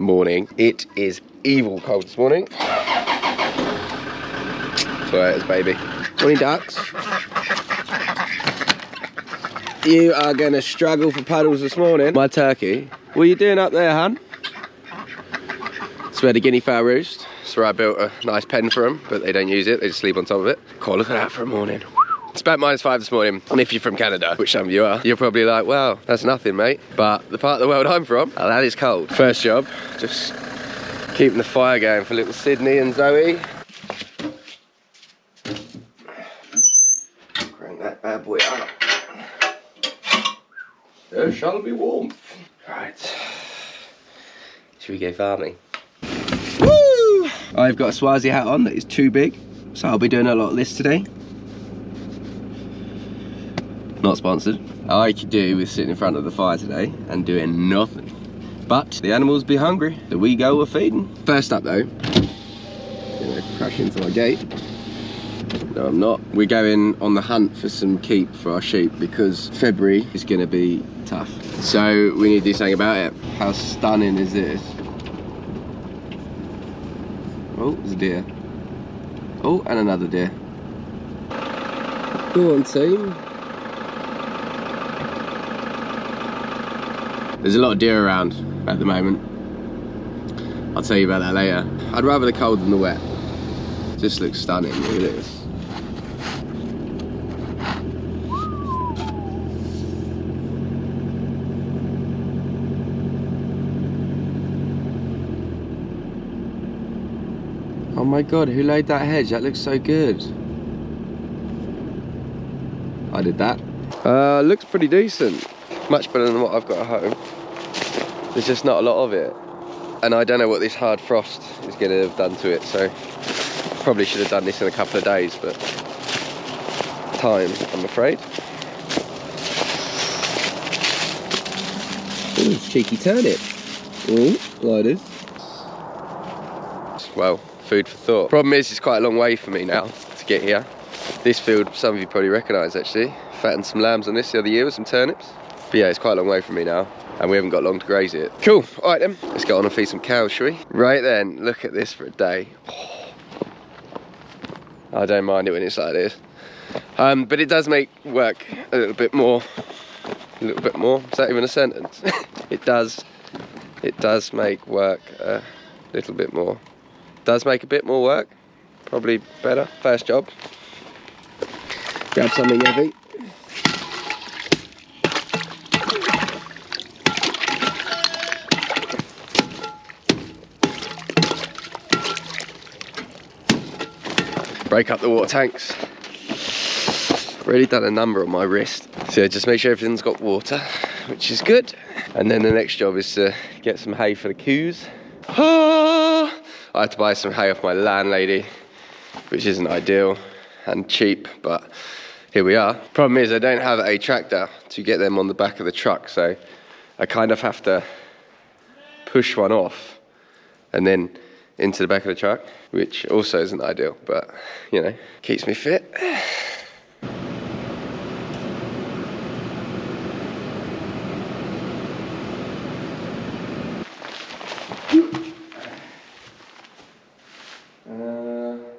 morning. It is evil cold this morning. Sorry, it's baby. Morning, ducks. You are going to struggle for puddles this morning. My turkey. What are you doing up there, hun? It's where the guinea fowl roost. It's where I built a nice pen for them, but they don't use it. They just sleep on top of it. Cool, look at that for a morning. It's about -5 this morning, and if you're from Canada, which some of you are, you're probably like, well, that's nothing, mate. But the part of the world I'm from, oh, that is cold. First job, just keeping the fire going for little Sydney and Zoe. Crank that bad boy up. There shall be warmth. Right, should we go farming? Woo! I've got a Swazi hat on that is too big, so I'll be doing a lot of this today. Not sponsored. I could do with sitting in front of the fire today and doing nothing. But the animals be hungry, so we go feeding. First up though, gonna crash into my gate. No, I'm not. We're going on the hunt for some keep for our sheep because February is gonna be tough. So we need to do something about it. How stunning is this? Oh, there's a deer. Oh, and another deer. Go on, team. There's a lot of deer around at the moment. I'll tell you about that later. I'd rather the cold than the wet. It just looks stunning, look at this. Oh my God, who laid that hedge? That looks so good. I did that. Looks pretty decent. Much better than what I've got at home. There's just not a lot of it. And I don't know what this hard frost is going to have done to it, so probably should have done this in a couple of days, but time, I'm afraid. Ooh, cheeky turnip. Ooh, gliders. Well, food for thought. Problem is, it's quite a long way for me now to get here. This field, some of you probably recognise actually. Fattened some lambs on this the other year with some turnips. But yeah, it's quite a long way from me now, and we haven't got long to graze it. Cool, all right then, let's go on and feed some cows, shall we? Right then, look at this for a day. Oh, I don't mind it when it's like this. But it does make work a little bit more. Is that even a sentence? It does make work a little bit more. Does make a bit more work, probably better. First job. Grab something heavy. Break up the water tanks. Already done a number on my wrist. So just make sure everything's got water, which is good. And then the next job is to get some hay for the cows. I had to buy some hay off my landlady, which isn't ideal and cheap, but here we are. Problem is I don't have a tractor to get them on the back of the truck, so I kind of have to push one off and then into the back of the truck, which also isn't ideal, but you know, keeps me fit.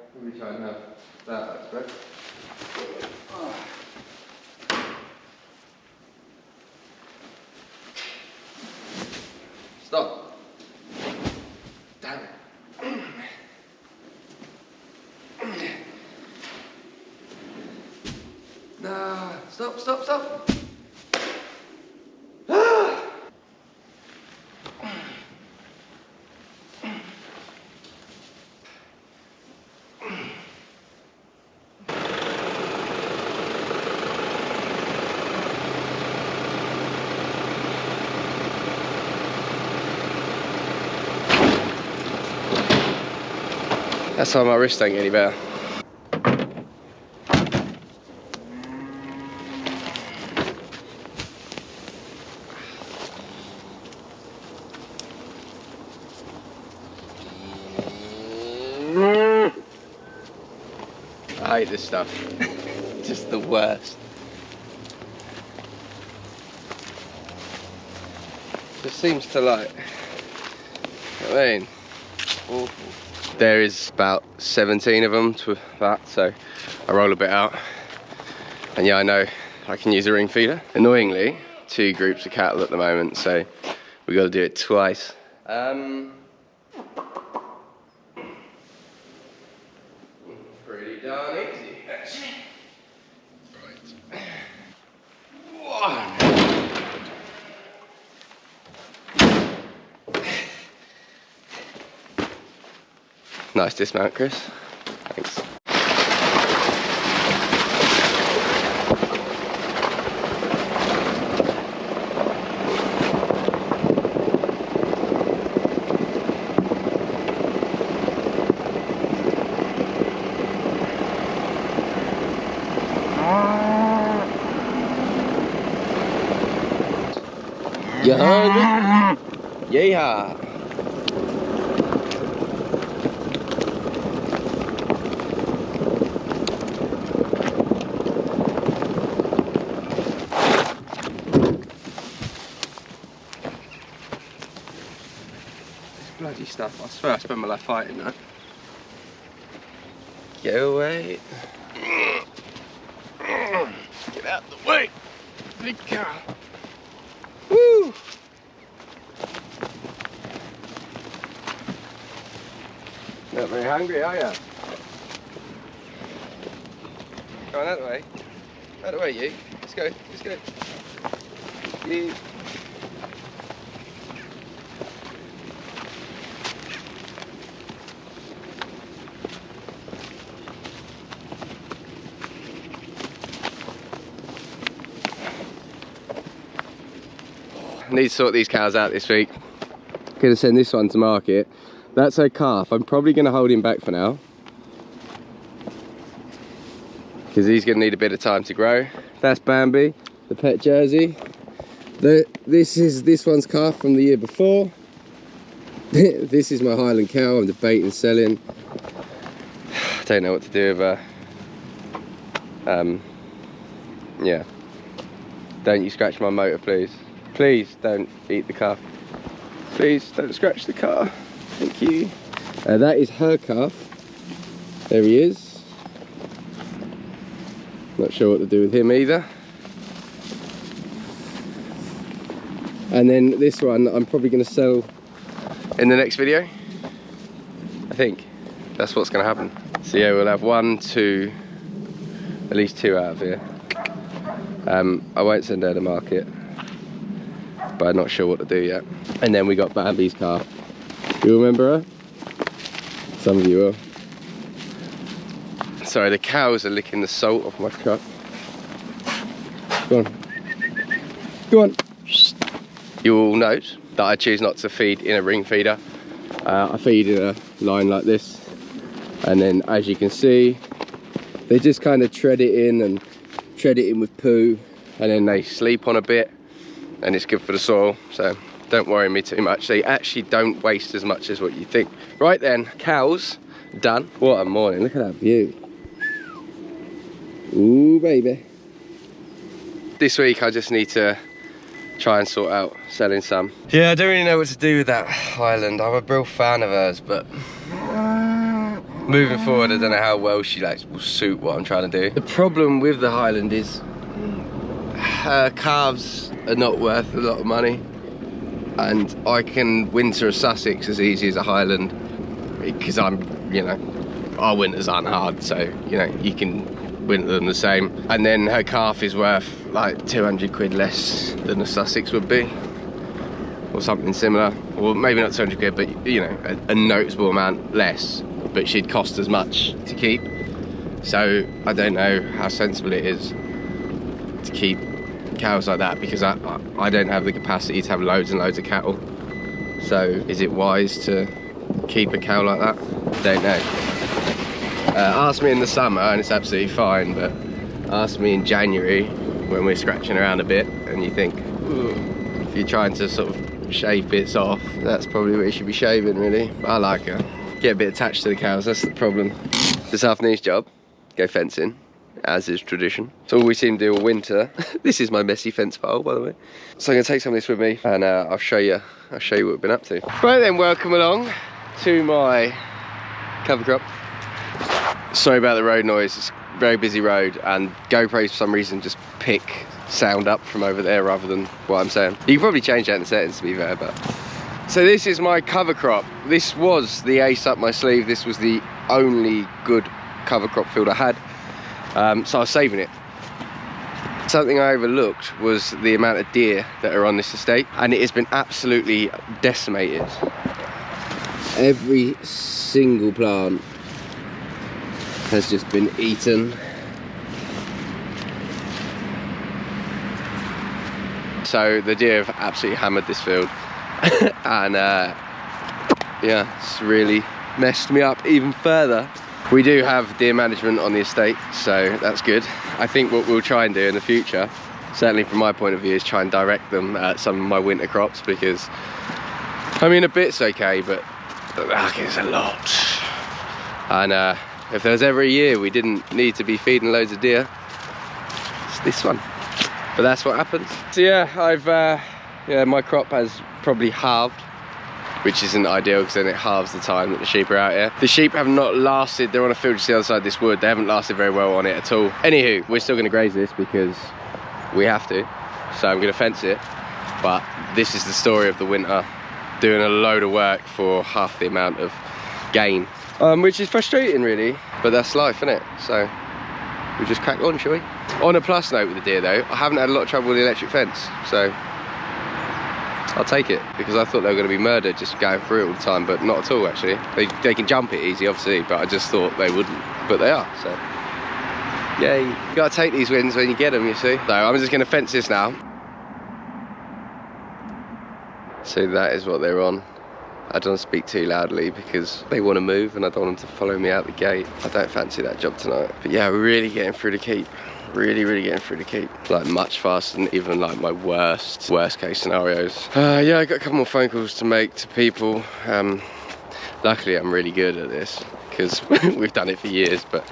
Let me try and have that aspect. Stop. Damn it. No, stop. That's why my wrist ain't any better. I hate this stuff. Just the worst. Just seems to like what I mean? Awful. There is about 17 of them to that, so I roll a bit out. And yeah, I know I can use a ring feeder. Annoyingly, 2 groups of cattle at the moment, so we got to do it twice. Pretty darn easy, actually. Right. 1. Nice dismount, Chris. Thanks. You hungry? Yeehaw! Bloody stuff, I swear I spent my life fighting that. Go away. Get out the way. Big cow. Woo! Not very hungry, are you? Go on, that way. That way, you. Let's go, let's go. You. I need to sort these cows out this week. Gonna send this one to market. That's her calf. I'm probably gonna hold him back for now, because he's gonna need a bit of time to grow. That's Bambi, the pet Jersey. This one's calf from the year before. This is my Highland cow I'm debating selling. I don't know what to do with her. Yeah. Don't you scratch my motor, please. Please don't eat the calf. Please don't scratch the car. Thank you. That is her calf. There he is. Not sure what to do with him either. And then this one I'm probably going to sell in the next video. I think that's what's going to happen. So yeah, we'll have 1, 2, at least 2 out of here. I won't send her to market, but I'm not sure what to do yet. And then we got Bambi's calf. You remember her? Some of you will. Sorry, the cows are licking the salt off my truck. Go on. Go on. You all note that I choose not to feed in a ring feeder. I feed in a line like this. And then, as you can see, they just kind of tread it in with poo. And then they sleep on a bit. And it's good for the soil, so don't worry me too much. They actually don't waste as much as what you think. Right then, cows done. What a morning, look at that view. Ooh, baby. This week I just need to try and sort out selling some. Yeah, I don't really know what to do with that Highland. I'm a real fan of hers, but moving forward, I don't know how well she will suit what I'm trying to do. The problem with the Highland is her calves are not worth a lot of money, and I can winter a Sussex as easy as a Highland, because our winters aren't hard, so you can winter them the same. And then her calf is worth like 200 quid less than a Sussex would be, or something similar, or maybe not 200 quid, but a noticeable amount less, but she'd cost as much to keep. So I don't know how sensible it is to keep cows like that, because I don't have the capacity to have loads and loads of cattle. So is it wise to keep a cow like that? Don't know. Ask me in the summer and it's absolutely fine, but ask me in January when we're scratching around a bit and you think, if you're trying to sort of shave bits off, that's probably what you should be shaving, really. But I like her. Get a bit attached to the cows, that's the problem. This afternoon's job, go fencing. as is tradition. It's all we seem to do all winter. This is my messy fence pole, by the way. So I'm gonna take some of this with me, and I'll show you what we've been up to. Right then, welcome along to my cover crop. Sorry about the road noise. It's a very busy road, and GoPros for some reason just pick sound up from over there rather than what I'm saying. You can probably change that in the settings, to be fair, but. So this is my cover crop. This was the ace up my sleeve. This was the only good cover crop field I had. So I was saving it. Something I overlooked was the amount of deer that are on this estate, and it has been absolutely decimated. Every single plant has just been eaten. So the deer have absolutely hammered this field. And yeah, it's really messed me up even further. We do have deer management on the estate, so that's good. I think what we'll try and do in the future, certainly from my point of view, is try and direct them at some of my winter crops, because I mean, a bit's okay, but it's a lot. And if there was ever a year we didn't need to be feeding loads of deer, it's this one. But that's what happens. So yeah, my crop has probably halved, which isn't ideal because then it halves the time that the sheep are out here. The sheep have not lasted, they're on a field just the other side of this wood, they haven't lasted very well on it at all. Anywho, we're still gonna graze this because we have to, so I'm gonna fence it. But this is the story of the winter, doing a load of work for half the amount of gain, which is frustrating really, but that's life, isn't it? So we'll just crack on, shall we? On a plus note with the deer though, I haven't had a lot of trouble with the electric fence, so I'll take it, because I thought they were going to be murdered just going through it all the time, but not at all actually. They can jump it easy obviously, but I just thought they wouldn't, but they are, so yay. You gotta take these wins when you get them, you see. So I'm just going to fence this now. So that is what they're on. I don't want to speak too loudly because they want to move and I don't want them to follow me out the gate. I don't fancy that job tonight. But yeah, we're really getting through the keep. Really getting through the keep. Like much faster than even like my worst case scenarios. Yeah, I got a couple more phone calls to make to people. Luckily I'm really good at this because we've done it for years, but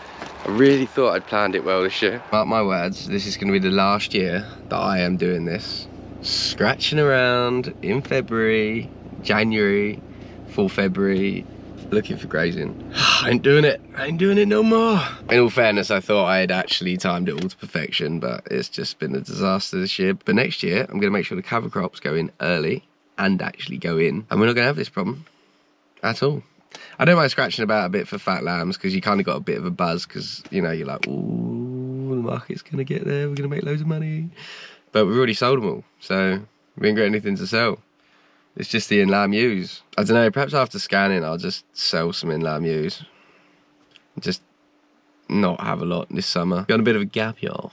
I really thought I'd planned it well this year. Mark my words, this is going to be the last year that I am doing this. Scratching around in February, January, full February, looking for grazing. I ain't doing it no more. In all fairness, I thought I had actually timed it all to perfection, but it's just been a disaster this year. But next year, I'm gonna make sure the cover crops go in early and actually go in, and we're not gonna have this problem at all. I don't mind scratching about a bit for fat lambs, because you kind of got a bit of a buzz, because you know, you're like, ooh, the market's gonna get there, we're gonna make loads of money. But we've already sold them all, so we ain't got anything to sell. It's just the in-lamb ewes. I don't know, perhaps after scanning I'll just sell some in-lamb ewes. Just not have a lot this summer. Got a bit of a gap, y'all.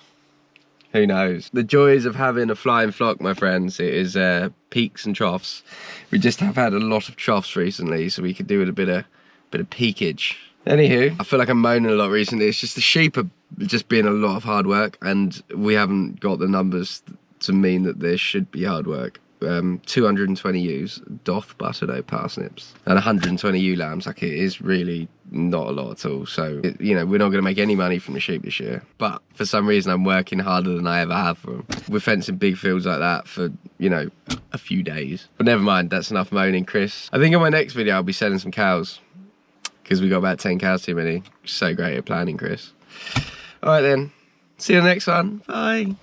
Who knows? The joys of having a flying flock, my friends. It is peaks and troughs. We just have had a lot of troughs recently, so we could do with a bit of peakage. Anywho, I feel like I'm moaning a lot recently. It's just the sheep are just being a lot of hard work, and we haven't got the numbers to mean that there should be hard work. 220 ewes, doth butter parsnips, and 120 ewe lambs. Like, it is really not a lot at all. So you know, we're not going to make any money from the sheep this year, but for some reason I'm working harder than I ever have for them. We're fencing big fields like that for, you know, a few days. But never mind, that's enough moaning, Chris. I think in my next video I'll be selling some cows, because we got about 10 cows too many. So great at planning, Chris. All right then, see you in the next one. Bye.